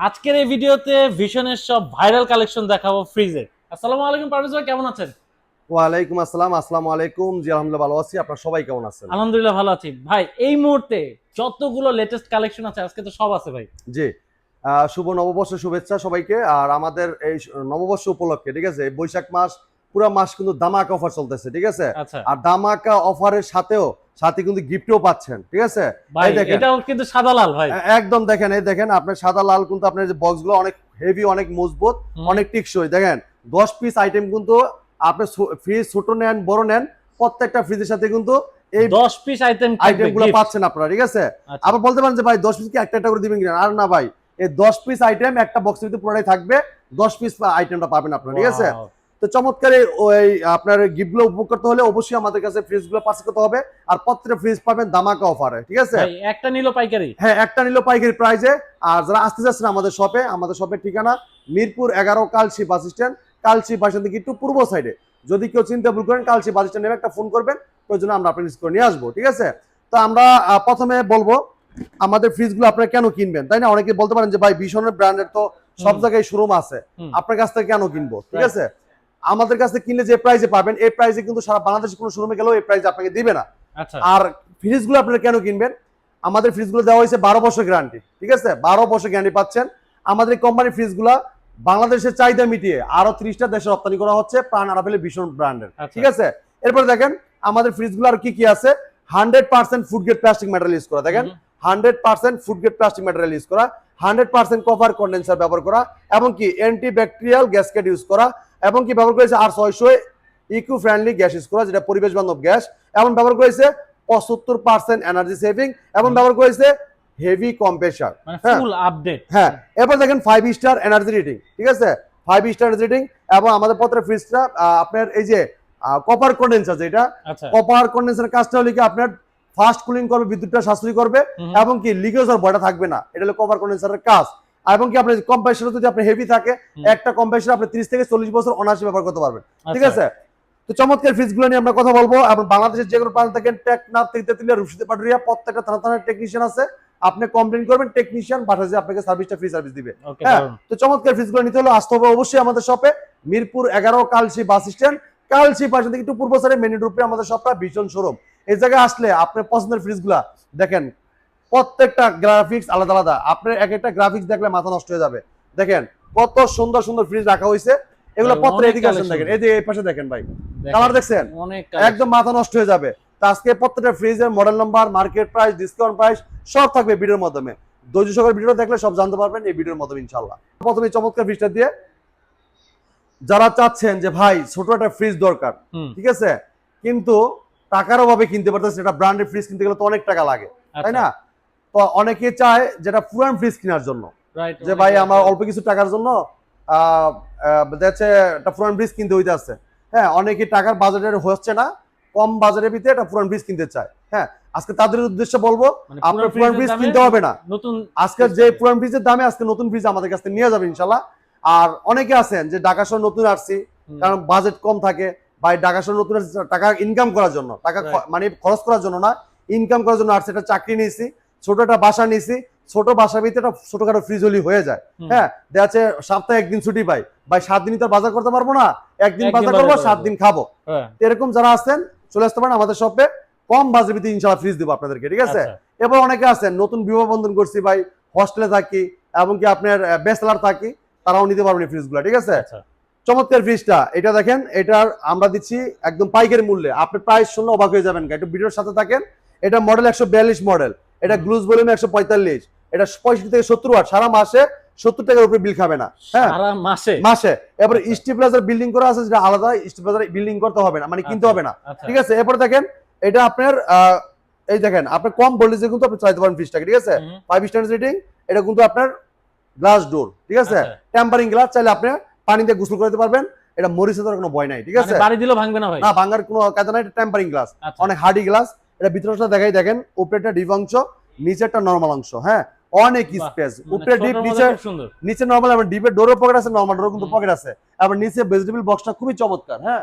আজকের এই ভিডিওতে ভিশনের সব ভাইরাল কালেকশন দেখাবো ফ্রিজে। আসসালামু আলাইকুম পারভেজ ভাই, কেমন আছেন? ওয়ালাইকুম আসসালাম। আসসালামু আলাইকুম। জি আলহামদুলিল্লাহ ভালো আছি। আপনারা সবাই কেমন আছেন? আলহামদুলিল্লাহ ভালো আছি ভাই। এই মুহূর্তে যতগুলো লেটেস্ট কালেকশন আছে আজকে তো সব আছে ভাই। জি শুভ নববর্ষের শুভেচ্ছা সবাইকে। আর আমাদের এই নববর্ষ উপলক্ষে ঠিক আছে, এই বৈশাখ মাস পুরো মাস কিন্তু দামাকা অফার চলতেছে, ঠিক আছে। আচ্ছা আর দামাকা অফারের সাথে কিন্তু গিফটও পাচ্ছেন, ঠিক আছে। ভাই, এই দেখেন, এটাও কিন্তু সাদা লাল ভাই। একদম দেখেন, এই দেখেন আপনার সাদা লাল কিন্তু আপনার যে বক্সগুলো অনেক হেভি, অনেক মজবুত, অনেক টিকসই। দেখেন 10 পিস আইটেম কিন্তু আপনি ফ্রিজ ছোট নেন বড় নেন, প্রত্যেকটা ফ্রিজের সাথে কিন্তু এই 10 পিস আইটেমগুলো পাচ্ছেন আপনারা, ঠিক আছে। আচ্ছা আবার বলতে পারেন যে ভাই 10 পিস কি একটা একটা করে দিবেন কিনা, আর না ভাই, এই 10 পিস আইটেম একটা বক্সের ভিতরে পুরোটাই থাকবে, 10 পিস আইটেমটা পাবেন আপনারা, ঠিক আছে। Wow. তো চমৎকার ওই আপনার গিফটগুলো উপভোগ করতে হলে অবশ্যই আমাদের কাছে ফ্রিজগুলো পার্চেজ করতে হবে। আর প্রত্যেকটা ফ্রিজ পাবেন দামাকা অফারে, ঠিক আছে। ভাই একটা নিলো পাইকারি? হ্যাঁ, একটা নিলেও পাইকারি প্রাইজে। আর যারা আসতে যাচ্ছেন আমাদের শপের ঠিকানা Mirpur 11 Kalshi bus stand. Kalshi bus stand থেকে একটু পূর্ব সাইডে। যদি কেউ চিন্তা ভুল করেন কালসি বাস স্ট্যান্ড নেমে একটা ফোন করবেন, প্রয়োজনে আমরা আপনার করে নিয়ে আসবো, ঠিক আছে। তো আমরা প্রথমে বলবো আমাদের ফ্রিজগুলো আপনারা কেন কিনবেন, তাই না? অনেকে বলতে পারেন যে ভাই ভীষণের ব্র্যান্ডের তো সব জায়গায় শোরুম আছে, আপনার কাছ থেকে কেন কিনবো, ঠিক আছে। আমাদের কাছ থেকে কিনলে যে প্রাইসে পাবেন এই প্রাইসে কিন্তু সারা বাংলাদেশে কোনো শোরুমে গেলেও এই প্রাইস আপনাকে দিবে না। আচ্ছা আর ফ্রিজগুলো আপনারা কেন কিনবেন, আমাদের ফ্রিজগুলো দেওয়া হয়েছে 12 বছর গ্যারান্টি, ঠিক আছে। 12 বছর গ্যারান্টি পাচ্ছেন। আমাদের কোম্পানির ফ্রিজগুলো বাংলাদেশের চাহিদা মিটিয়ে আরো 30টা দেশে রপ্তানি করা হচ্ছে, প্রাণ আরাফেলের ভীষণ ব্র্যান্ডের, ঠিক আছে। এরপরে দেখেন আমাদের ফ্রিজগুলো আর কি কি আছে। 100% food grade plastic material use করা, দেখেন 100% food grade plastic material use করা, 100% কভার কন্ডেন্সার ব্যবহার করা, এবং কি অ্যান্টি ব্যাকটেরিয়াল গ্যাসকেট ইউজ করা, এবং কি ব্যবহার করেছে R600 eco friendly gas use করা, যেটা পরিবেশ বান্ধব গ্যাস, এবং ব্যবহার করেছে 75% এনার্জি সেভিং, এবং ব্যবহার করেছে হেভি কম্প্রেসার, মানে ফুল আপডেট। হ্যাঁ। এরপর দেখেন 5 স্টার এনার্জি রেটিং, ঠিক আছে। 5 স্টার এনার্জি রেটিং। এবং আমাদের পত্রের ফ্রিজটা আপনার এই যে কপার কন্ডেন্সার, যেটা কপার কন্ডেন্সার কাজটা হলো কি আপনার ফাস্ট কুলিং করবে, বিদ্যুৎটা সাশ্রয় করবে, এবং কি লিকেজ আর ভয়টা থাকবে না। এটা হলো কপার কন্ডেন্সারের কাজ। এবং কি আপনার কম্প্রেসার যদি আপনি হেভি থাকে, একটা কম্প্রেসার আপনি 30 থেকে 40 বছর অনায়াসে ব্যবহার করতে পারবেন, ঠিক আছে। তো চমৎকার ফ্রিজগুলো নিয়ে আমরা কথা বলবো। এবং বাংলাদেশের যে কোনো প্রান্ত থেকে টেকনাফ থেকে তেতুলিয়া, রূপসী পাটুরিয়া, প্রত্যেকটা থানার টেকনিশিয়ান আছে। আপনি কমপ্লেন করবেন, টেকনিশিয়ান পাঠাচ্ছে আপনাকে সার্ভিসটা ফ্রি সার্ভিস দিবে। হ্যাঁ, তো চমৎকার ফ্রিজগুলো নিতে হলে আসতে হবে অবশ্যই আমাদের শপে, মিরপুর 11 কালসি বাস স্ট্যান্ড। কালসি বাস থেকে একটু পূর্ব সাইডে মেন রূপে আমাদের শপটা ভীষণ শোরুম। এই জায়গায় আসলে আপনার পছন্দের ফ্রিজগুলা দেখেন, প্রত্যেকটা গ্রাফিক্স আলাদা আলাদা। আপনার এক একটা গ্রাফিক্স দেখলে মাথা নষ্ট হয়ে যাবে। দেখেন কত সুন্দর সুন্দর ফ্রিজ রাখা হয়েছে। এগুলো পত্র এদিকে দেখেন, এই যে এই পাশে দেখেন ভাই, কালার দেখছেন, একদম মাথা নষ্ট হয়ে যাবে। তো আজকে প্রত্যেকটা ফ্রিজের model number, market price, discount price সব থাকবে ভিডিওর মাধ্যমে। ধৈর্য সহকারে ভিডিও দেখলে সব জানতে পারবেন এই ভিডিওর মাধ্যমে ইনশাআল্লাহ। প্রথমে চমৎকার ফ্রিজটা দিয়ে যারা চাচ্ছেন যে ভাই ছোট একটা ফ্রিজ দরকার, ঠিক আছে, কিন্তু টাকার অভাবে কিনতে পারতেছে, এটা ব্র্যান্ডেড ফ্রিজ কিনতে গেলে তো অনেক টাকা লাগে, তাই না? তো অনেকে চায় যেটা পুরান ফ্রিজ কেনার জন্য, যে ভাই আমার অল্প কিছু টাকার জন্য দেখছে একটা পুরান ফ্রিজ কিনতে হইতে আসছে। হ্যাঁ, অনেকে টাকার বাজেটের হচ্ছে না, কম বাজেটের ভিতরে একটা পুরান ফ্রিজ কিনতে চায়। হ্যাঁ, আজকে তাদের উদ্দেশ্যে বলবো আপনার পুরান ফ্রিজ কিনতে হবে না। আজকে যে পুরান ফ্রিজের দামে আজকে নতুন ফ্রিজ আমাদের কাছে নিয়ে যাবে ইনশাল্লাহ। আর অনেকে আছেন যে ঢাকা শহর নতুন আসছি, কারণ বাজেট কম থাকে, ভাই ঢাকা শহর নতুন টাকা ইনকাম করার জন্য, টাকা মানে খরচ করার জন্য না, ইনকাম করার জন্য আসছে। একটা চাকরি নিয়েছি, ছোট একটা বাসা নিয়েছি, ছোট বাসার ভিতরে একটা ছোটখাটো ফ্রিজ হলি হয়ে যায়। হ্যাঁ, দেখা যাচ্ছে সপ্তাহে একদিন ছুটি পাই, ভাই 7 দিনই তো বাজার করতে পারবো না, একদিন বাজার করবো 7 দিন খাবো। এরকম যারা আছেন চলে আসতে পারেন আমাদের শপে, কম বাজেটের ভিতরে ইনশাআল্লাহ ফ্রিজ দেবো আপনাদেরকে, ঠিক আছে। এবার অনেকে আছেন নতুন বিবাহ বন্ধন করছি, ভাই হস্টেলে থাকি, এবং কি আপনার ব্যাচেলার থাকি, তারাও নিতে পারবেন এই ফ্রিজগুলো, ঠিক আছে। চমৎকার ফ্রিজটা এটা দেখেন, এটার আমরা দিচ্ছি একদম পাইকারি মূল্যে। আপনি প্রাইস শুনলে অবাক হয়ে যাবেন, একটু ভিডিওর সাথে থাকেন। এটা মডেল 142 মডেল, এটা গ্লুজ ভলিউম 145, এটা 65 থেকে 70 ওয়াট, সারা মাসে 70 টাকার উপরে বিল খাবে না। হ্যাঁ, মাসে। এরপর স্টিপ্লাজার বিল্ডিং করা আছে, যেটা আলাদা স্টিপ্লাজার বিল্ডিং করতে হবে না, মানে কিনতে হবে না, ঠিক আছে। এরপর দেখেন এটা আপনার এই দেখেন আপনার কম ভোল্টেজে কিন্তু আপনি চালাতে পারেন ফ্রিজটাকে, ঠিক আছে। 5 স্টার রেটিং। এটা কিন্তু আপনার গ্লাস ডোর, ঠিক আছে, টেম্পারিং গ্লাস, চাইলে আপনি পানি দিয়ে গোসল করতে পারবেন। এটা মরিচে দেওয়ার কোনো ভয় নাই, ঠিক আছে, বাড়ি দিলেও ভাঙবে না ভাই, না ভাঙার কোনো কাজে নাই। এটা টেম্পারিং গ্লাস, অনেক হার্ডি গ্লাস। এটা ভিতরটা দেখাই, দেখেন উপরেটা ডিপ অংশ, নিচেরটা নরমাল অংশ। হ্যাঁ, অনেক স্পেস, উপরে ডিপ, নিচে নরমাল, এবং ডিপের ডোরের পকেট আছে, নরমাল ডোরের কিন্তু পকেট আছে। আবার নিচে ভেজিটেবল বক্সটা খুবই চমৎকার। হ্যাঁ,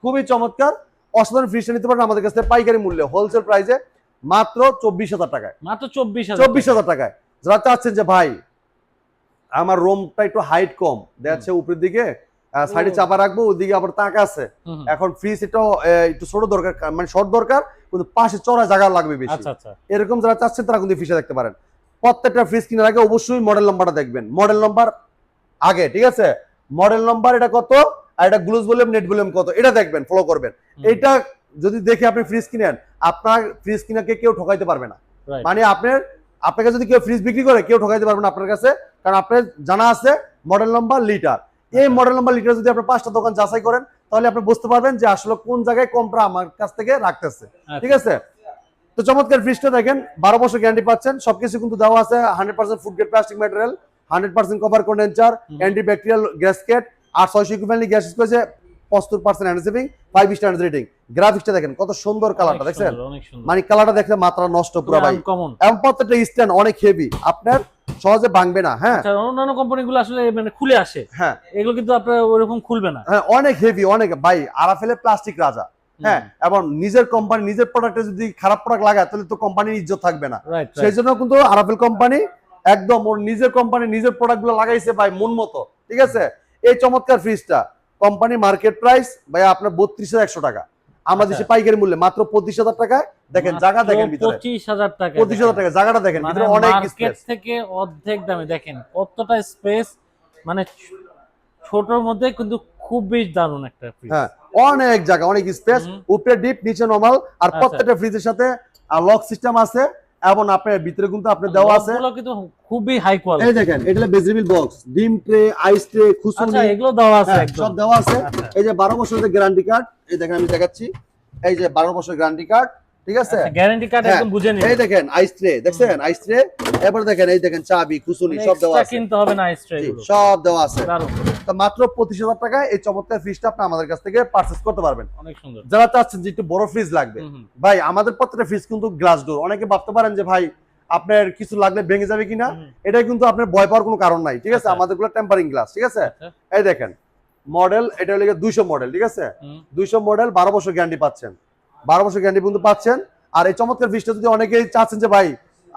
খুবই চমৎকার, অসাধারণ ফ্রিজটা নিতে পারেন আমাদের কাছে পাইকারি মূল্যে, হোলসেল প্রাইসে মাত্র 24,000 টাকায়, মাত্র 24,000 টাকায়। যারা চাচ্ছেন যে ভাই আমার রুমটা একটু হাইট কম, দেখা যাচ্ছে উপরের দিকে সাইডে চাপা রাখবো, ওইদিকে আবার তাক আছে। এখন ফ্রিজ এটা একটু ছোট দরকার, মানে শর্ট দরকার, কিন্তু পাশে চড়া জায়গা লাগবে বেশি। এরকম যারা চাচ্ছেন তারা কিন্তু ফ্রিজে দেখতে পারেন। প্রত্যেকটা ফ্রিজ কেনার আগে অবশ্যই মডেল নাম্বারটা দেখবেন, মডেল নাম্বার আগে, ঠিক আছে? মডেল নাম্বার এটা কত আর এটা গ্লুজ ভলিউম নেট ভলিউম কত এটা দেখবেন, ফলো করবেন। এটা যদি দেখে আপনি ফ্রিজ কিনেন, আপনার ফ্রিজ কিনাকে কেউ ঠকাইতে পারবে না। মানে আপনাকে যদি কেউ ফ্রিজ বিক্রি করে কেউ ঠকাইতে পারবে না আপনার কাছে, কারণ আপনার জানা আছে মডেল নাম্বার লিটার। এই মডেল নাম্বার লিটার যদি আপনি 5টা দোকান যাচাই করেন তাহলে আপনি বুঝতে পারবেন যে আসলে কোন জায়গায় কমটা আমার কাছ থেকে রাখতেছে, ঠিক আছে? তো চমৎকার ফ্রিজটা দেখেন, 12 বছর গ্যারান্টি পাচ্ছেন, সবকিছু কিন্তু দেওয়া আছে 100% food grade plastic material, 100% copper condenser, antibacterial gasket, আর 600 ইকুইভ্যালেন্ট গ্যাস স্পেসে 75% এনার্জি, 5 স্টার রেটিং। গ্রাফিক্সটা দেখেন কত সুন্দর, কালারটা দেখছেন, মানে কালারটা দেখলে মাত্রা নষ্ট পুরো ভাই। এবং প্রত্যেকটা স্ট্যান্ড অনেক হেভি, আপনার সহজে ভাঙবে না। হ্যাঁ, অন্যান্য কোম্পানিগুলো আসলে মানে খুলে আসে, হ্যাঁ, এগুলো কিন্তু আপনার ওরকম খুলবে না। হ্যাঁ, অনেক হেভি, অনেক ভাই। আরাফেলের প্লাস্টিক রাজা। হ্যাঁ, এবং নিজের কোম্পানি নিজের প্রোডাক্টে যদি খারাপ প্রোডাক্ট লাগায় তাহলে তো কোম্পানির ইজ্জত থাকবে না। সেই জন্য কিন্তু আরাফেল কোম্পানি একদম ওর নিজের কোম্পানি নিজের প্রোডাক্ট গুলো লাগাইছে ভাই মন মতো, ঠিক আছে? এই চমৎকার ফ্রিজটা কোম্পানি মার্কেট প্রাইস ভাই আপনার 32,100 টাকা, আমরা দেশে পাইকারি মূল্যে মাত্র 25,000 টাকায়। দেখেন জায়গা দেখেন ভিতরে, 25,000 টাকা, 25,000 টাকা জায়গাটা দেখেন, ভিতরে অনেক স্পেস থেকে অর্ধেক দামে দেখেন কতটা স্পেস, মানে ছোটর মধ্যে কিন্তু খুবই দারুণ একটা ফ্রিজ। হ্যাঁ, অনেক জায়গা, অনেক স্পেস, উপরে ডিপ নিচে নরমাল, আর প্রত্যেকটা ফ্রিজের সাথে লক সিস্টেম আছে, এবং আপনার ভিতরে কিন্তু আপনি দেওয়া আছে এগুলো কিন্তু খুবই হাই কোয়ালিটি। এই দেখেন, এটা ভেজিটেবল বক্স, ডিম ট্রে, আইস ট্রে, খুসুনি, আচ্ছা এগুলো দেওয়া আছে, একদম সব দেওয়া আছে। এই যে 12 বছরের গ্যারান্টি কার্ড, এই দেখেন আমি দেখাচ্ছি, এই যে 12 বছরের গ্যারান্টি কার্ড, ঠিক আছে? গ্যারান্টি কার্ড একদম বুঝে নিন। এই দেখেন আইস ট্রে, দেখছেন আইস ট্রে, এবার দেখেন এই দেখেন চাবি, খুসুনি সব দেওয়া আছে, কিনতে হবে না আইস ট্রে, সব দেওয়া আছে। তো মাত্র 25,000 টাকায় এই চমৎকার ফ্রিজটা আপনি আমাদের কাছ থেকে পারচেজ করতে পারবেন। অনেক সুন্দর। যারা যারা চাচ্ছেন যে একটু বড় ফ্রিজ লাগবে, ভাই আমাদের প্রত্যেকটা ফ্রিজ কিন্তু গ্লাস ডোর। অনেকে ভাবতে পারেন যে ভাই আপনার কিছু লাগলে ভেঙে যাবে কিনা, এটা কিন্তু আপনার ভয় পাওয়ার কোনো কারণ নাই, ঠিক আছে? আমাদের গুলো টেম্পারিং গ্লাস, ঠিক আছে? এই দেখেন মডেল, এটা হলো 200 মডেল, ঠিক আছে? 200 মডেল, 12 বছর গ্যারান্টি পাচ্ছেন, 12 বছর গ্যারান্টি কিন্তু পাচ্ছেন। আর এই চমৎকার ফ্রিজটা যদি অনেকেই চাচ্ছেন যে ভাই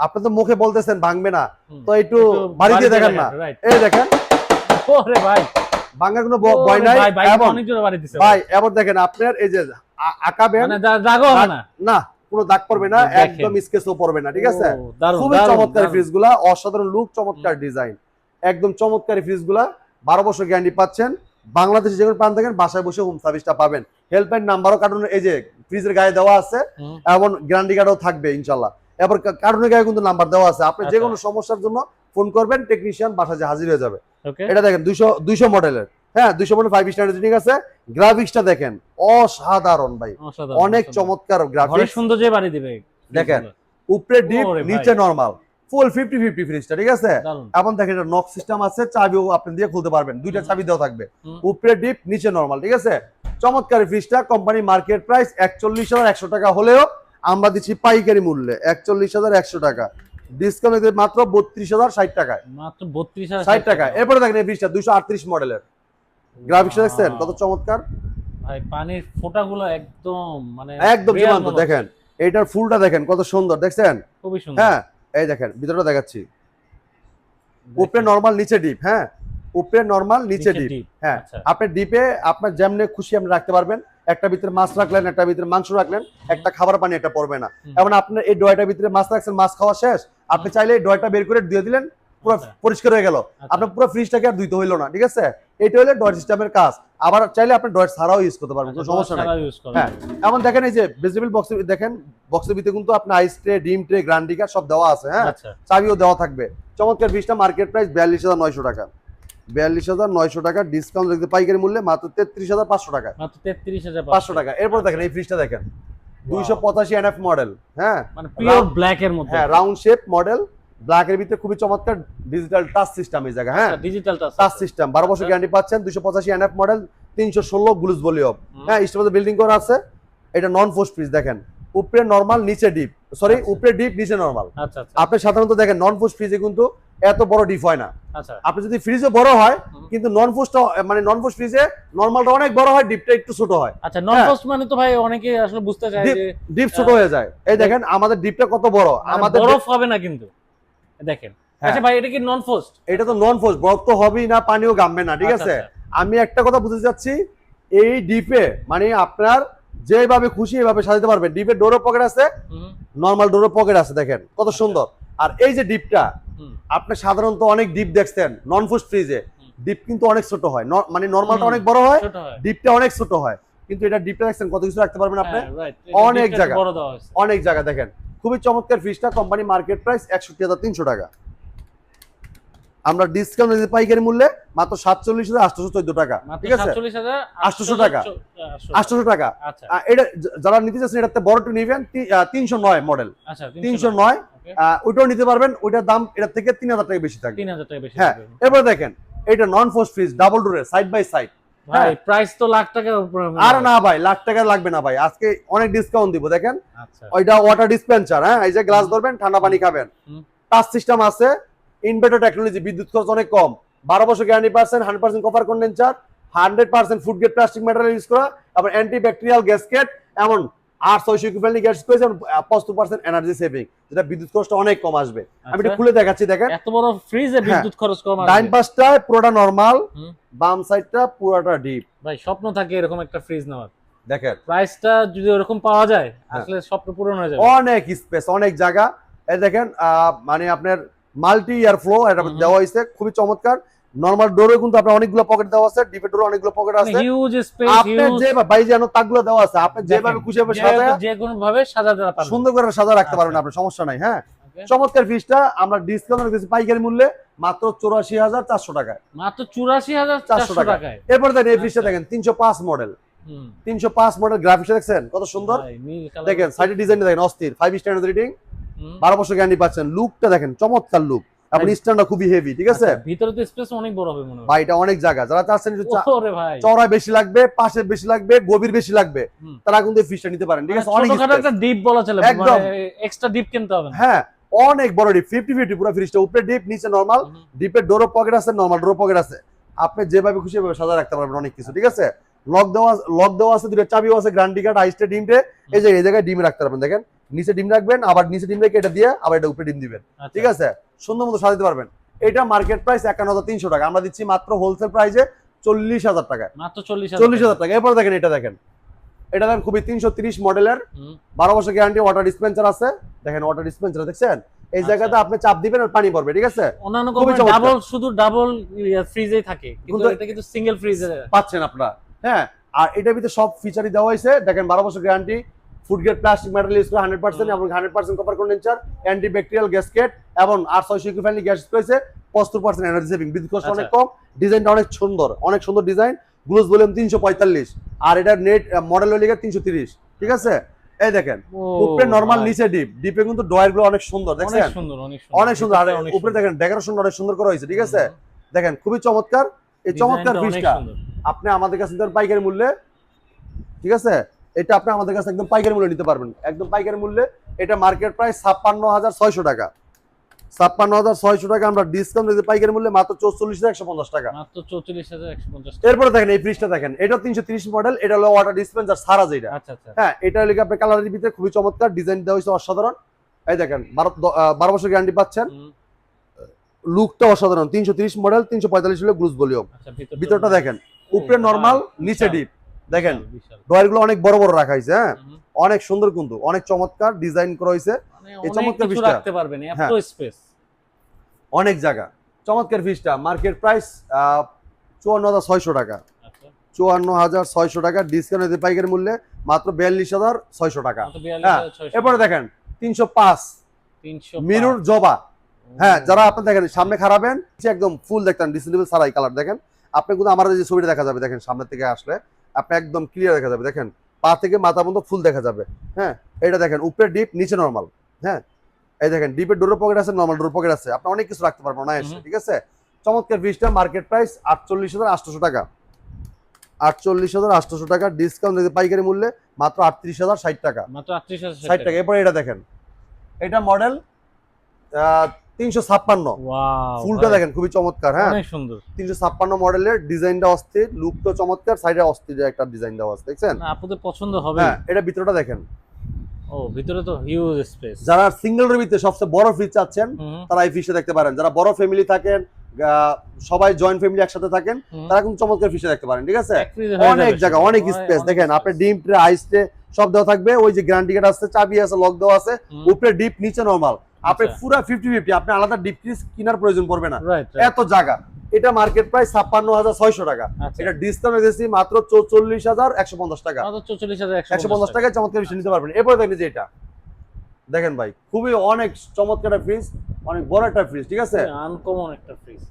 আপনি তো মুখে বলতেছেন ভাঙবে না, তো একটু বাড়ি দিয়ে দেখেন না, এই দেখেন, ওরে ভাই ভাঙার কোনো ভয় নাই। এবং ভাই এবার দেখেন আপনার এই যে আঁকাবেন, মানে দাগও হবে না, না কোনো দাগ পড়বে না, একদম স্কেচও পড়বে না, ঠিক আছে? খুবই চমৎকার ফ্রিজগুলা, অসাধারণ লুক, চমৎকার ডিজাইন, একদম চমৎকার ফ্রিজগুলা। 12 বছর গ্যারান্টি পাচ্ছেন, বাংলাদেশে যে কোনো প্রান্ত থাকেন বাসায় বসে হোম সার্ভিসটা পাবেন। হেল্পলাইন নাম্বারও কার্টুন এই যে ফ্রিজের গায়ে দেওয়া আছে, এবং গ্যারান্টি কার্ডও থাকবে ইনশাআল্লাহ। এবার কার্টুনের গায়ে কিন্তু নাম্বার দেওয়া আছে, আপনি যে কোনো সমস্যার জন্য ফোন করবেন, টেকনিশিয়ান বাসায় হাজির হয়ে যাবে। এটা দেখেন 200 মডেলের, হ্যাঁ 200 মডেল 5 স্টার রেটিং আছে। গ্রাফিক্সটা দেখেন অসাধারণ ভাই, অনেক চমৎকার গ্রাফিক্স, সুন্দর যে বাড়ি দিবে। দেখেন উপরে ডিপ নিচে নরমাল, ফুল 50-50 ফ্রিজটা, ঠিক আছে? এখন দেখেন এটা নক সিস্টেম আছে, চাবিও আপনি দিয়ে খুলতে পারবেন, দুইটা চাবি দেওয়া থাকবে, উপরে ডিপ নিচে নরমাল, ঠিক আছে? চমৎকার ফ্রিজটা কোম্পানি মার্কেট প্রাইস 41,100 টাকা হলেও আমরা দিচ্ছি পাইকারি মূল্যে 41,100 টাকা, ডিসকাউন্ট মাত্র 32,060 টাকায়, মাত্র 32,060 টাকা। এরপরে দেখেন এই ফ্রিজটা 238 মডেলের, গ্রাফিক্সটা দেখছেন কত চমৎকার ভাই, পানির ফোঁটাগুলো একদম মানে একদম জীবন্ত। দেখেন এইটার ফুলটা দেখেন কত সুন্দর, দেখছেন? খুবই সুন্দর। হ্যাঁ, এই দেখেন ভিতরটা দেখাচ্ছি, উপরে নরমাল নিচে ডিপ, হ্যাঁ উপরে নরমাল নিচে ডিপ, হ্যাঁ আপনি ডিপে আপনার যেমনে খুশি আপনি রাখতে পারবেন, একটা ভিতরে মাছ রাখলেন, একটা ভিতরে মাংস রাখলেন, একটা খাবার পানি একটা পড়বে না। এবং আপনার এই ডয়টার ভিতরে মাছ রাখছেন, মাছ খাওয়া শেষ, আপনি চাইলে এই ডয়টা বের করে দিয়ে দিলেন, পুরো পরিষ্কার হয়ে গেল, আপনার পুরো ফ্রিজটাকে আর ধুইতে হইলো না, ঠিক আছে? এটা হলো ডয়ের সিস্টেমের কাজ। আবার চাইলে আপনি ডয়ের ছাড়াও ইউজ করতে পারবেন, কোনো সমস্যা নাই। হ্যাঁ, এমন দেখেন এই যে ভেজিটেবল বক্স, দেখেন বক্সের ভিতরে কিন্তু আপনার আইস ট্রে, ডিম ট্রে, গ্রান্ডি কার্ড সব দেওয়া আছে, হ্যাঁ চাবিও দেওয়া থাকবে। চমৎকার ফ্রিজটা মার্কেট প্রাইস 42,900 টাকা, 42,900 টাকা, ডিসকাউন্ট দেখতে পাইকারি মূল্যে মাত্র 33,500 টাকা, মাত্র 33,500 টাকা। এরপর দেখেন এই ফ্রিজটা দেখেন 285 এনএফ মডেল, হ্যাঁ মানে পিওর ব্ল্যাক এর মধ্যে, হ্যাঁ রাউন্ড শেপ মডেল, ব্ল্যাকের ভিতরে খুবই চমৎকার ডিজিটাল টাচ সিস্টেম এই জায়গা, হ্যাঁ ডিজিটাল টাচ সিস্টেম, 12 বছর গ্যারান্টি পাচ্ছেন, 285 এনএফ মডেল, 316 গ্লুজ ভলিউম, হ্যাঁ স্টেপে বিল্ডিং করা আছে। এটা নন ফোর্স ফ্রিজ, দেখেন উপরে নরমাল নিচে ডিপ, সরি উপরে ডিপ নিচে নরমাল। আচ্ছা আচ্ছা, আপনি সাধারণত দেখেন নন ফোর্স ফ্রিজে কিন্তু এত বড় ডিপ হয় না। আচ্ছা, আপনি যদি ফ্রিজে বড় হয়, কিন্তু নন ফোর্সটা মানে নন ফোর্স ফ্রিজে নরমালটা অনেক বড় হয়, ডিপটা একটু ছোট হয়। আচ্ছা, নন ফোর্স মানে তো ভাই অনেকে আসলে বুঝতে চায় যে ডিপ ছোট হয়ে যায়। এই দেখেন আমাদের ডিপটা কত বড়, আমাদের বরফ হবে না কিন্তু, দেখেন আচ্ছা ভাই এটা কি নন ফ্রস্ট? এটা তো নন ফোর্স, বরফ তো হবেই না, পানিও গামবে না, ঠিক আছে। আমি একটা কথা বুঝতে চাচ্ছি, এই ডিপে মানে আপনার যেভাবে খুশি এভাবে সাজাতে পারবেন। ডিপের ডোরও পকেট আছে, নরমাল ডোরও পকেট আছে, দেখেন কত সুন্দর। আর এই যে ডিপটা, আপনি সাধারণত অনেক ডিপ দেখছেন নন ফোর্স ফ্রিজে, ডিপ কিন্তু অনেক ছোট হয়, মানে নরমালটা অনেক বড় হয়, ডিপটা অনেক ছোট হয়। কিন্তু এটা ডিপটা দেখছেন কত কিছু রাখতে পারবেন আপনি, অনেক জায়গা, অনেক জায়গা। দেখেন খুবই চমৎকার ফ্রিজটা, কোম্পানি মার্কেট প্রাইস ৬১,৩০০ টাকা। আমরা ডিসকাউন্ট দিতে পাইকারি মূল্যে মাত্র ৪৭,৮১৪ টাকা, ঠিক আছে, ৮৮০০ টাকা, ৮৮০০ টাকা। এটা যারা নিতে চাচ্ছেন এটাতে বড়টা নেবেন, ৩০৯ মডেল, ৩০৯ ওইটাও নিতে পারবেন। ওইটার দাম এটার থেকে ৩০০০ টাকা বেশি থাকবে। হ্যাঁ, এরপর দেখেন এটা নন ফোর্স ফ্রিজ, ডাবল ডোরের, সাইড বাই সাইড। ভাই প্রাইস তো লাখ টাকার উপরে। আর না ভাই, লাখ টাকা লাগবে না ভাই, আজকে অনেক ডিসকাউন্ট দিব। দেখেন ওইটা ওয়াটার ডিসপেন্সার, হ্যাঁ, এই যে গ্লাস ধরবেন, ঠান্ডা পানি খাবেন, টাচ সিস্টেম আছে, ইনভার্টার টেকনোলজি, বিদ্যুৎ খরচ অনেক কম, 12 বছর গ্যারান্টি পাচ্ছেন, 100% copper condenser, 100% food grade plastic material use করা, আবার অ্যান্টি ব্যাকটেরিয়াল গ্যাসকেট, এমন 800 ইকুইভ্যালেন্ট গ্যাস করেছে, 75% এনার্জি সেভিং, যেটা বিদ্যুৎ খরচটা অনেক কম আসবে। আমি এটা খুলে দেখাচ্ছি, দেখেন এত বড় ফ্রিজে বিদ্যুৎ খরচ কম আসবে। ডাইন পাশটায় পুরোটা নরমাল, বাম সাইডটা পুরোটা ডিপ। ভাই স্বপ্ন থাকে এরকম একটা ফ্রিজ নেওয়ার, দেখেন প্রাইসটা যদি এরকম পাওয়া যায় আসলে স্বপ্ন পূরণ হয়ে যাবে। অনেক স্পেস, অনেক জায়গা। এই দেখেন মানে আপনার মাল্টি ইয়ার ফ্লো এটা দেওয়া হয়েছে, খুবই চমৎকার। নরমাল ডোরে কিন্তু আপনার অনেকগুলো পকেট দেওয়া আছে, ডিপের ডোরে অনেকগুলো পকেট আছে, হিউজ স্পেস, আপনার যে ভাই যেন তাকগুলো দেওয়া আছে, আপনি যেভাবে খুশি হবে সাজায়, যে কোনো ভাবে সাজাতে পারবেন, সুন্দর করে সাজা রাখতে পারবেন, আপনার সমস্যা নাই। হ্যাঁ, চমৎকার ফ্রিজটা আমরা ডিসকাউন্ট রেখেছি পাইকারি মূল্যে মাত্র ৮৪,৪০০ টাকায়, মাত্র ৮৪,৪০০ টাকায়। এরপর দেখেন এই ফ্রিজটা দেখেন ৩০৫ মডেল, ৩০৫ মডেল, গ্রাফিক্স দেখছেন কত সুন্দর, দেখেন সাইডের ডিজাইনটা দেখেন অস্থির, 5 স্টার রেটিং, 12 বছর গ্যারান্টি পাচ্ছেন। লুকটা দেখেন চমৎকার লুক, এবং স্ট্যান্ডটা খুবই হেভি, ঠিক আছে। ভিতরে তো স্পেস অনেক বড় হবে মনে হয় ভাই, এটা অনেক জায়গা। যারা চাচ্ছেন একটু ওরে ভাই চওড়া বেশি লাগবে, পাশে বেশি লাগবে, গভীর বেশি লাগবে, তারা কিন্তু এই ফ্রিজটা নিতে পারেন, ঠিক আছে। অনেক একটা ডিপ বলা চলে, একদম এক্সট্রা ডিপ কিনতে হবে না। হ্যাঁ, অনেক বড় ডিপ, 50-50 পুরো ফ্রিজটা, উপরে ডিপ, নিচে নরমাল। ডিপের ডোরও পকেট আছে, নরমাল ডোরও পকেট আছে, আপনি যেভাবে খুশি সেভাবে সাজা রাখতে পারবেন অনেক কিছু, ঠিক আছে। লক দেওয়া আছে, দুটো চাবিও আছে, গ্যারান্টি কার্ড, আইসটা ডিমটে, এই জায়গায় ডিম রাখতে পারবেন। দেখেন নিচে ডিম রাখবেন, আবার নিচে ডিম রেখে এটা দিয়ে আবার এটা উপরে ডিম দিবেন, ঠিক আছে, সুন্দর মতো সাজাতে পারবেন। এটা মার্কেট প্রাইস ৫১,৩০০ টাকা, আমরা দিচ্ছি মাত্র হোলসেল প্রাইসে ৪০,০০০ টাকায়, মাত্র ৪০,০০০ টাকা। এরপর দেখেন এটা দেখেন, এটা দেখেন খুবই ৩৩০ মডেলের, 12 বছর গ্যারান্টি, ওয়াটার ডিসপেন্সার আছে, দেখেন ওয়াটার ডিসপেন্সার দেখছেন, এই জায়গাতে আপনি চাপ দিবেন আর পানি পড়বে, ঠিক আছে। অন্যান্য কোম্পানি ডাবল, শুধু ডাবল ফ্রিজেই থাকে, কিন্তু এটা কিন্তু সিঙ্গেল ফ্রিজে পাচ্ছেন আপনারা। হ্যাঁ, আর এটার ভিতরে সব ফিচারই দেওয়া হয়েছে, দেখেন 12 বছর guarantee, food grade plastic material use করে 100% এবং 100% copper condenser, anti bacterial gasket, এবং 800 ইকুইভ্যালেন্ট গ্যাস রয়েছে, 75% এনার্জি সেভিং, বিদ্যুৎ খরচ অনেক কম, ডিজাইনটা অনেক সুন্দর, অনেক সুন্দর ডিজাইন, গ্লোজ ভলিউম 345, আর এটা নেট মডেল হয়ে 330, ঠিক আছে। এই দেখেন উপরে নরমাল, নিচে ডিপ, ডিপে কিন্তু ডয়ার গুলো অনেক সুন্দর, দেখছেন অনেক সুন্দর, আর উপরে দেখেন ডেকোরেশন অনেক সুন্দর করা হয়েছে, ঠিক আছে। দেখেন খুবই চমৎকার, এই চমৎকার ফ্রিজটা আপনি আমাদের কাছে পাইকারি মূল্যে, ঠিক আছে, এটা আপনি আমাদের কাছে একদম পাইকারি মূল্যে নিতে পারবেন, একদম পাইকারি মূল্যে। এটা মার্কেট প্রাইস ৫৬,৬০০ টাকা, ৫৬,৬০০ টাকা, আমরা ডিসকাউন্ট দিতে পাইকারি মূল্যে মাত্র ৪৪,১৫০ টাকা, মাত্র ৪৪,১৫০। এরপরে দেখেন এই ফ্রিজটা দেখেন, এটা ৩৩০ মডেল, এটা হলো ওয়াটার ডিসপেন্সার সারা যেটা। হ্যাঁ, এটা হলো আপনার কালারের ভিতরে খুবই চমৎকার, ডিজাইন দেওয়া হয়েছে অসাধারণ। এই দেখেন 12 বছর গ্যারান্টি পাচ্ছেন, লুকটা অসাধারণ, ৩৩০ মডেল, ৩৪৫ হলো গ্লুজ ভলিউম। ভিতরটা দেখেন উপরে নরমাল, নিচে ডিপ, দেখেন ডয়ারগুলো অনেক বড় বড় রাখা হয়েছে, হ্যাঁ, অনেক সুন্দর কিন্তু অনেক চমৎকার ডিজাইন করা হয়েছে, এই চমৎকার ফ্রিজটা রাখতে পারবেন, এত স্পেস, অনেক জায়গা। চমৎকার ফ্রিজটা মার্কেট প্রাইস ৫৪,৬০০ টাকা, ৫৪,৬০০ টাকা, ডিসকাউন্ট দিতে পাইকারি মূল্যে মাত্র ৪২,৬০০ টাকা। হ্যাঁ, এরপরে দেখেন ৩০৫ মিরর জবা, হ্যাঁ, যারা আপনি দেখেন সামনে খারাপেন, একদম ফুল দেখতেন ডিসেন্ডেবল সারাই কালার, দেখেন আপনি কিন্তু আমার যে ছবিটা দেখা যাবে, দেখেন সামনে থেকে আসলে আপনি একদম ক্লিয়ার দেখা যাবে, দেখেন পা থেকে মাথা পর্যন্ত ফুল দেখা যাবে। হ্যাঁ, এটা দেখেন উপরে ডিপ, নিচে নরমাল। হ্যাঁ, এই দেখেন ডিপের ডোরের পকেট আছে, নরমাল ডোরের পকেট আছে, আপনি অনেক কিছু রাখতে পারবেন না এসে, ঠিক আছে। চমৎকার ফ্রিজটা মার্কেট প্রাইস ৪৮,৮০০ টাকা, ৪৮,৮০০ টাকা, ডিসকাউন্ট দিতে পাইকারি মূল্যে মাত্র ৩৮,০৬০ টাকা, মাত্র ৩৮,০৬০ টাকা। এরপরে এটা দেখেন, এটা মডেল ৩৫৬, ফুলটা দেখেন খুবই চমৎকার, হ্যাঁ, অনেক সুন্দর, ৩৫৬ মডেলের, ডিজাইনটা অস্থির, লুকটা চমৎকার, সাইডে অস্থির একটা ডিজাইন দেওয়া আছে, দেখছেন আপনাদের পছন্দ হবে। হ্যাঁ, এটা ভিতরটা দেখেন ও ভিতরে তো হিউজ স্পেস। যারা সিঙ্গেল রুমের ভিতরে সবচেয়ে বড় ফ্রিজ চাচ্ছেন তারা এই ফ্রিজটা দেখতে পারেন। যারা বড় ফ্যামিলি থাকেন, সবাই জয়েন্ট ফ্যামিলি একসাথে থাকেন, তারা কিন্তু চমৎকার ফ্রিজটা দেখতে পারেন। ঠিক আছে, অনেক জায়গা, অনেক স্পেস দেখেন। আপনার ডিম ট্রে, আইস ট্রে সব দেওয়া থাকবে। ওই যে গ্যারান্টি কার্ড আছে, চাবি আছে, লক দেওয়া আছে, উপরে ডিপ, নিচে নরমাল। আপনি পুরো 50-50, আপনি আলাদা ডিপ ফ্রিজ কেনার প্রয়োজন পড়বে না, এত জায়গা। এটা মার্কেট প্রাইস 56,600 টাকা। এটা ডিসকাউন্ট দিয়েছি মাত্র 44,150 টাকা। 150 টাকায় চমৎকার ফ্রিজ নিতে পারবেন। এরপরে দেখেন যে এটা দেখেন ভাই, খুবই অনেক চমৎকার একটা ফ্রিজ, অনেক বড় একটা ফ্রিজ। ঠিক আছে, আনকমন একটা ফ্রিজ।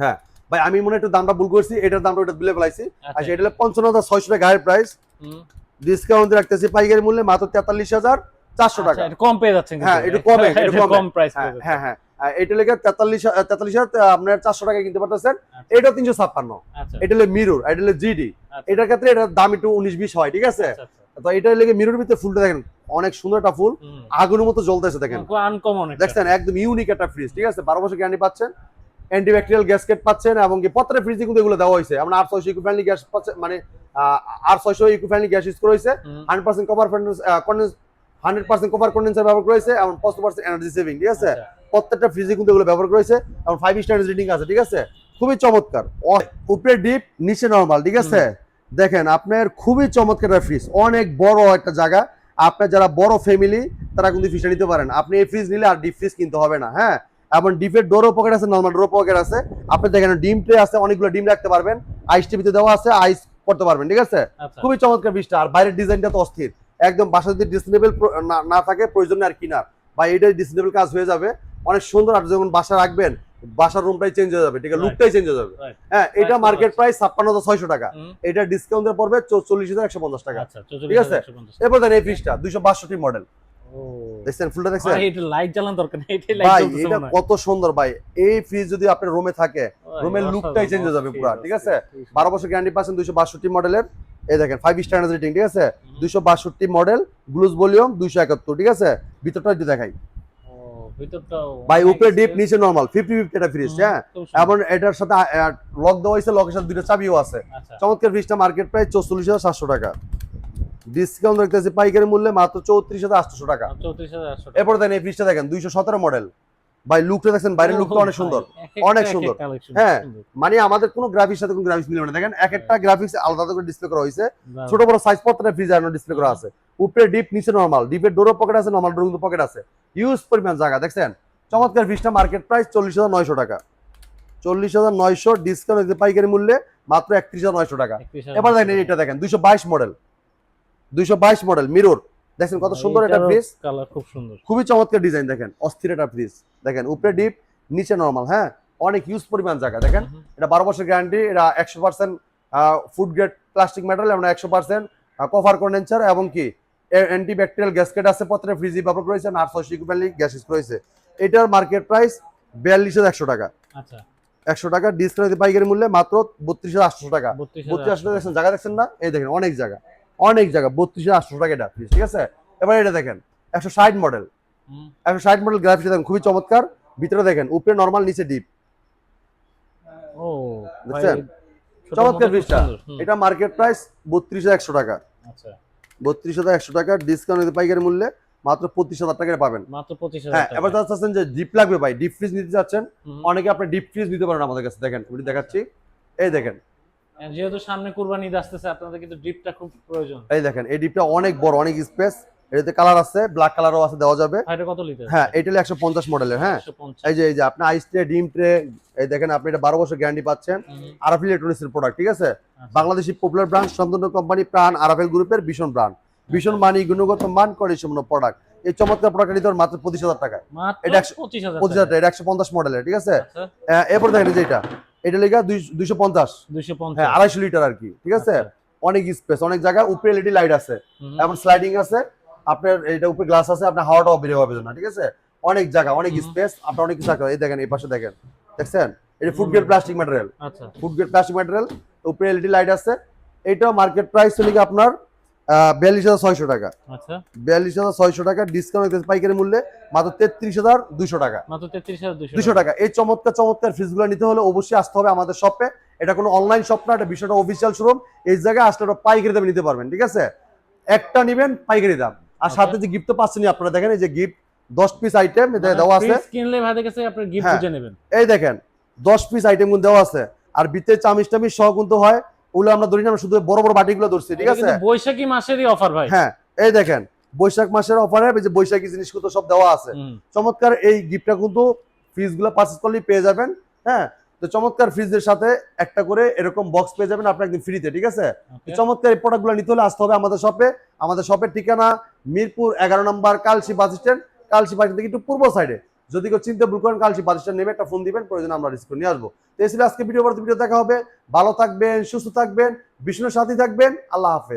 হ্যাঁ ভাই, আমি মনে একটু দামটা ভুল করছি, এটার দামটা ওটা দিলে ফেলাইছি। আচ্ছা, এটা হলো 55,600 টাকা গায়ের প্রাইস, ডিসকাউন্ট রাখতেছি পাইকারি মূল্যে মাত্র 43,400 টাকা। এটা কম পেয়ে যাচ্ছেন, হ্যাঁ একটু কমে, একটু কম প্রাইস। হ্যাঁ হ্যাঁ, এটা লেগে 43,000 আপনার 400 টাকায় কিনতে পারতেছেন। এটা 356। এটা হলো মিরর, এটা হলো জিডি। এটার ক্ষেত্রে এটার দাম একটু 19-20 হয়। ঠিক আছে, তো এটা লেগে মিরর ভিতরে ফুলটা দেখেন, অনেক সুন্দর একটা ফুল, আগুনের মতো জ্বলতেছে। দেখেন আনকমন দেখছেন, একদম ইউনিক একটা ফ্রিজ। ঠিক আছে, 12 বছর গ্যারান্টি পাচ্ছেন, অ্যান্টিব্যাকটেরিয়াল গ্যাসকেট পাচ্ছেন, এবং কি প্রত্যেকটা ফ্রিজে কিন্তু এগুলো দেওয়া হয়েছে। আমরা 800 ইকো ফ্রেন্ডলি গ্যাস পাচ্ছেন, মানে 800 ইকো ফ্রেন্ডলি গ্যাস ইউজ করা হয়েছে, 100% কপার কন্ডেন্স 100% কপার কন্ডেন্সার ব্যবহার করা হয়েছে, এবং 50% এনার্জি সেভিং। ঠিক আছে, প্রত্যেকটা ফ্রিজে কিন্তু এগুলো ব্যবহার করা হয়েছে, এবং 5 স্টার রেটিং আছে। ঠিক আছে, খুবই চমৎকার, উপরে ডিপ, নিচে নরমাল। ঠিক আছে, দেখেন আপনার খুবই চমৎকার একটা ফ্রিজ, অনেক বড় একটা জায়গা। আপনার যারা বড় ফ্যামিলি তারা কিন্তু ফ্রিজটা নিতে পারেন। আপনি এই ফ্রিজ নিলে আর ডিপ ফ্রিজ কিনতে হবে না। হ্যাঁ, এবং ডিপের ডোরও পকেট আছে, নরমাল ডোরও পকেট আছে। আপনি দেখেন ডিম ট্রে আছে, অনেকগুলো ডিম রাখতে পারবেন, আইস টিভিতে দেওয়া আছে, আইস করতে পারবেন। ঠিক আছে, খুবই চমৎকার ফ্রিজটা। আর বাইরের ডিজাইনটা তো অস্থির, একদম বাসা যদি ডিসপ্লেবল না থাকে প্রয়োজন আর কিনার, বা এটাই ডিসপ্লেবল কাজ হয়ে যাবে, অনেক সুন্দর। আর যখন বাসা রাখবেন, বাসার রুমটাই চেঞ্জ হয়ে যাবে। ঠিক আছে, লুকটাই চেঞ্জ হয়ে যাবে। হ্যাঁ, এটা মার্কেট প্রাইস 56,600 টাকা, এটা ডিসকাউন্টে পড়বে 44,150 টাকা। ঠিক আছে, এরপর দেখেন এই ফ্রিজটা 262 মডেল। দেখছেন ফুলটা, দেখছেন এটা লাইট জ্বালান দরকার নেই, এটা ভাই, এটা কত সুন্দর ভাই। এই ফ্রিজ যদি আপনার রুমে থাকে, রুমের লুকটাই চেঞ্জ হয়ে যাবে পুরো। ঠিক আছে, 12 বছর গ্যারান্টি পাচ্ছেন, 262 মডেলের। এই দেখেন 5 স্টার রেটিং। ঠিক আছে, 262 মডেল, গ্লুজ ভলিউম 271। ঠিক আছে, ভিতরটা একটু দেখাই ভাই, উপরে ডিপ, নিচে নরমাল, 50-50 এটা ফ্রিজ। হ্যাঁ, এবং এটার সাথে লক দেওয়া হয়েছে, লকের সাথে দুটো চাবিও আছে। চমৎকার ফ্রিজটা মার্কেট প্রাইস 44,700 টাকা, ডিসকাউন্ট রাখতেছি পাইকারি মূল্যে মাত্র 34,800 টাকা। এরপর দেখেন এই ফ্রিজটা দেখেন 217 মডেল। ভাই লুকটা দেখছেন, বাইরের লুকটা অনেক সুন্দর, অনেক সুন্দর। হ্যাঁ, মানে আমাদের কোনো গ্রাফিক্স সাথে কোনো গ্রাফিক্স মিলবে না। দেখেন এক একটা গ্রাফিক্স আলাদা করে ডিসপ্লে করা হয়েছে, ছোট বড় সাইজ প্রত্যেকটা ফ্রিজ আর ডিসপ্লে করা আছে। উপরে ডিপ, নিচে নরমাল, ডিপের ডোরও পকেট আছে, নরমাল ডোর কিন্তু পকেট আছে, ইউজ পরিমাণ জায়গা। দেখছেন চমৎকার ফ্রিজটা মার্কেট প্রাইস 40,900 টাকা, 40,900, ডিসকাউন্ট পাইকারি মূল্যে মাত্র 31,900 টাকা। এবার দেখেন এটা দেখেন 222 মডেল, 222 মডেল মিরর। দেখেন কত সুন্দর একটা ফ্রিজ, কালার খুব সুন্দর, খুবই চমৎকার ডিজাইন। দেখেন অস্থির একটা ফ্রিজ, দেখেন উপরে ডিপ, নিচে নরমাল। হ্যাঁ, অনেক ইউজ পরিমাণ জায়গা। দেখেন এটা 12 বছর গ্যারান্টি, এটা 100% ফুড গ্রেড প্লাস্টিক ম্যাটেরিয়াল, এবং 100% কভার কন্ডেন্সার, এবং কি অ্যান্টিব্যাকটেরিয়াল গ্যাসকেট আছে। প্রত্যেকটা ফ্রিজে ব্যবহার করেছে, 800 ইকুইভ্যালেন্ট গ্যাস ইউজ করেছে। এটার মার্কেট প্রাইস 42,100 টাকা। আচ্ছা, 100 টাকা ডিসকাউন্ট পাইকারি মূল্যে মাত্র 32,800 টাকা। 32,800 দেখছেন জায়গা, দেখছেন না? এই দেখেন অনেক জায়গা, অনেক জায়গা, 32,800 টাকা এটা ফ্রিজ। ঠিক আছে, এবার এটা দেখেন 160 মডেল, 160 মডেল গ্রাফিক্স দেখেন, খুবই চমৎকার। ভিতরে দেখেন উপরে নরমাল, নিচে ডিপ। ও দেখছেন চমৎকার ফ্রিজটা। এটা মার্কেট প্রাইস 32,100 টাকা। আচ্ছা, 32,100 টাকা, ডিসকাউন্ট পাইকারি মূল্যে মাত্র 25,000 টাকায় পাবেন, মাত্র 25,000 টাকা। হ্যাঁ, এবার চাচ্ছেন যে ডিপ লাগবে ভাই, ডিপ ফ্রিজ নিতে চাচ্ছেন, অনেকে আপনি ডিপ ফ্রিজ নিতে পারেন আমাদের কাছে। দেখেন আমি দেখাচ্ছি, এই দেখেন, যেহেতু সামনে কুরবানি ঈদ আসতেছে, আপনাদের কিন্তু ডিপটা খুব প্রয়োজন। এই দেখেন এই ডিপটা অনেক বড়, অনেক স্পেস। এটাতে কালার আছে, ব্ল্যাক কালারও আছে, দেওয়া যাবে। এটা কত লিটার? হ্যাঁ, এটা হলো 150 মডেলের। হ্যাঁ, এই যে আপনি আইস ট্রে, ডিম ট্রে, এই দেখেন আপনি এটা 12 বছর গ্যারান্টি পাচ্ছেন, আরাফেল ইলেকট্রনিক্সের প্রোডাক্ট। ঠিক আছে, বাংলাদেশি পপুলার ব্র্যান্ড, সম্পূর্ণ কোম্পানি প্রাণ আরাফেল গ্রুপের ভীষণ ব্র্যান্ড, ভীষণ মানি, গুণগত মান, কন্ডিশন প্রোডাক্ট। এই চমৎকার প্রোডাক্ট নিতে মাত্র 25,000 টাকায়। এটা 25,000 টাকা, এটা 150 মডেলের। ঠিক আছে, এরপর দেখেন যে এটা লেগা 250, হ্যাঁ 250 লিটার আর কি। ঠিক আছে, অনেক স্পেস, অনেক জায়গা, উপরে এলইডি লাইট আছে, এবং স্লাইডিং আছে। আপনার এটা উপরে গ্লাস আছে, আপনার হাওয়াটাও বের হবে না। ঠিক আছে, অনেক জায়গা, অনেক স্পেস, আপনার অনেক কিছু থাকে। এই দেখেন এই পাশে দেখেন, দেখছেন এটা ফুড গ্রেড প্লাস্টিক ম্যাটেরিয়াল। আচ্ছা, ফুড গ্রেড প্লাস্টিক ম্যাটেরিয়াল, উপরে এলইডি লাইট আছে। এটা মার্কেট প্রাইস হলো কি আপনার 42,600 টাকা। আচ্ছা, 42,600 টাকা, ডিসকাউন্ট পাইকারি মূল্যে মাত্র 33,200 টাকা, মাত্র 33,200 টাকা। এই চমৎকার চমৎকার ফ্রিজগুলো নিতে হলে অবশ্যই আসতে হবে আমাদের শপে। এটা কোনো অনলাইন শপ না, এটা বিষয়টা অফিসিয়াল শোরুম। এই জায়গায় আসলে পাইকারি দামে নিতে পারবেন। ঠিক আছে, একটা নেবেন পাইকারি দাম, আর সাথে যে গিফট তো পাচ্ছেনই আপনারা, দেখেন এই যে গিফট 10 পিস আইটেম দেওয়া আছে। ফ্রিজ কিনলে ভাইদের কাছে আপনি গিফট হ্যাঁ। বুঝে নেবেন। এই দেখেন 10 পিস আইটেম কিন্তু দেওয়া আছে, আর ভিতরে চামিচ টামিচ সহ কিন্তু হয়, ওগুলো আমরা ধরি না, আমরা শুধু বড় বড় বাটিগুলো ধরছি, ঠিক এটা আছে। কিন্তু বৈশাখী মাসেরই অফার ভাই। হ্যাঁ, এই দেখেন বৈশাখ মাসের অফারে এই যে বৈশাখী জিনিসগুলো সব দেওয়া আছে। হুম। চমৎকার এই গিফটটা কিন্তু ফ্রিজগুলো পারচেজ করলেই পেয়ে যাবেন। হ্যাঁ, তো চমৎকার ফ্রিজের সাথে একটা করে এরকম বক্স পেয়ে যাবেন আপনি একদম ফ্রিতে, ঠিক আছে। তো Okay. চমৎকার এই প্রোডাক্টগুলো নিতে হলে আসতে হবে আমাদের শপে। আমাদের শপের ঠিকানা মিরপুর 11 নম্বর Kalshi bus stand, Kalshi bus stand থেকে একটু পূর্ব সাইডে। যদি কেউ চিনতে ভুল করেন কালসি বাস স্ট্যান্ড নেমে একটা ফোন দিবেন, প্রয়োজন আমরা রিসিভ করে নিয়ে আসবো। তো এই ছিল আজকে ভিডিও, পরবর্তী ভিডিও দেখা হবে। ভালো থাকবেন, সুস্থ থাকবেন, বিষ্ণুর সাথে থাকবেন। আল্লাহ হাফেজ।